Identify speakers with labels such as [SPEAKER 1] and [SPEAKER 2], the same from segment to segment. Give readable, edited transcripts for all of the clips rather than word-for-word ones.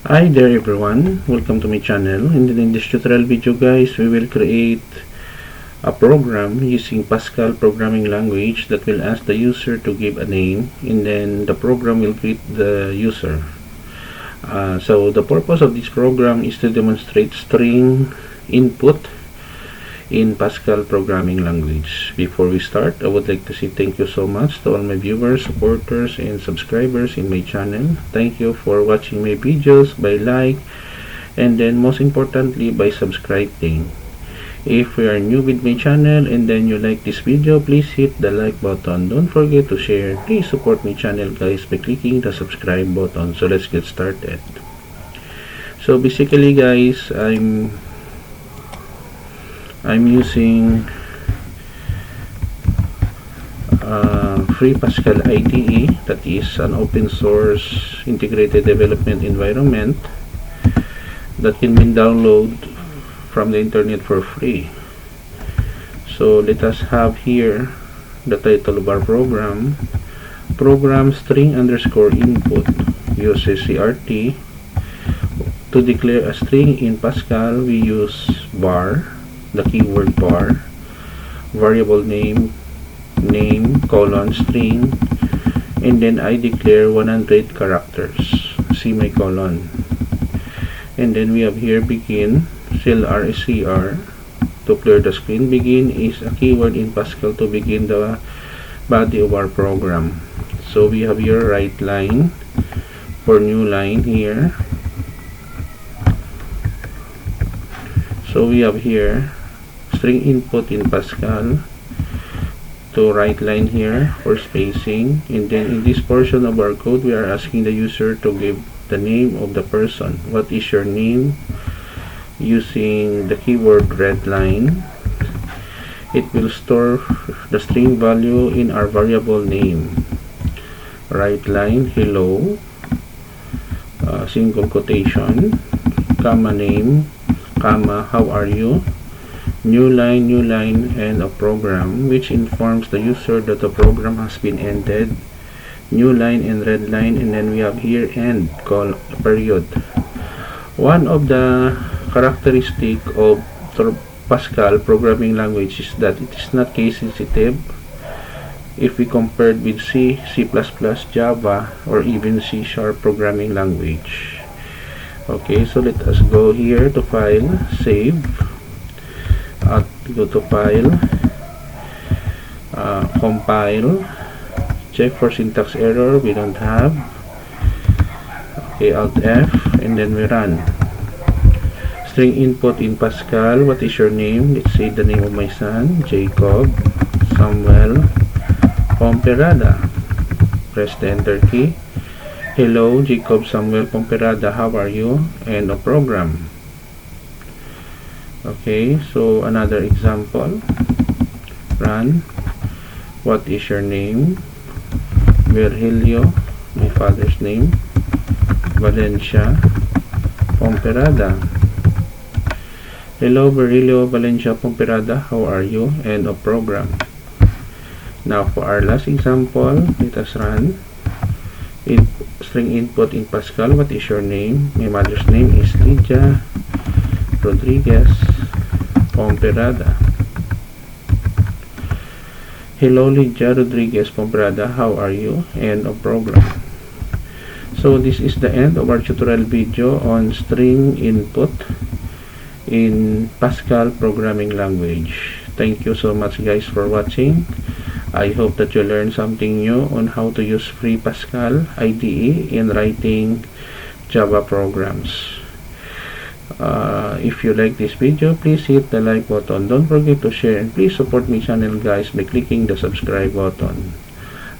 [SPEAKER 1] Hi there everyone, welcome to my channel. And in this tutorial video guys, we will create a program using Pascal programming language that will ask the user to give a name, and then the program will greet the user. So the purpose of this program is to demonstrate string input in Pascal programming language. Before we start, I would like to say thank you so much to all my viewers, supporters, and subscribers in my channel. Thank you for watching my videos by like, and then most importantly by subscribing. If you are new with my channel and then you like this video, please hit the like button. Don't forget to share. Please support my channel guys by clicking the subscribe button. So let's get started. So basically guys, I'm using free Pascal IDE, that is an open source integrated development environment that can be downloaded from the internet for free. So let us have here the title of our program string underscore input uses CRT. To declare a string in Pascal, we use bar, the keyword bar, variable name colon string, and then I declare 100 characters, semicolon, and then we have here begin CLRSCR. To clear the screen, begin is a keyword in Pascal to begin the body of our program. So we have here write line for new line here. So we have here string input in Pascal to write line here for spacing, and then in this portion of our code we are asking the user to give the name of the person. What is your name? Using the keyword red line, it will store the string value in our variable name. Right line hello, single quotation, comma name, comma how are you, new line, and a program, which informs the user that the program has been ended, new line and red line, and then we have here end call period. One of the characteristic of Pascal programming language is that it is not case sensitive if we compared with C, C++, Java, or even C# programming language. Okay, so let us go here to file, save, go to file, compile, check for syntax error, we don't have. Okay, Alt F, and then we run. String input in Pascal, what is your name? Let's say the name of my son, Jacob Samuel Pomperada. Press the enter key. Hello, Jacob Samuel Pomperada, how are you? And a program. Okay, so another example. Run. What is your name? Virgilio, my father's name. Valencia Pomperada. Hello, Virgilio Valencia Pomperada, how are you? And a program. Now for our last example, let us run. String input in Pascal, what is your name? My mother's name is Lydia Rodriguez Pomperada. Hello, Lydia Rodriguez Pomperada, how are you? And a program. So this is the end of our tutorial video on string input in Pascal programming language. Thank you so much guys for watching. I hope that you learned something new on how to use free Pascal IDE in writing Java programs. If you like this video, please hit the like button. Don't forget to share, and please support my channel guys by clicking the subscribe button.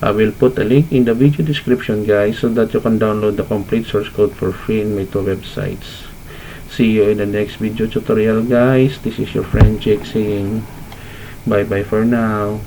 [SPEAKER 1] I will put a link in the video description guys so that you can download the complete source code for free in my two websites. See you in the next video tutorial guys. This is your friend Jake saying bye bye for now.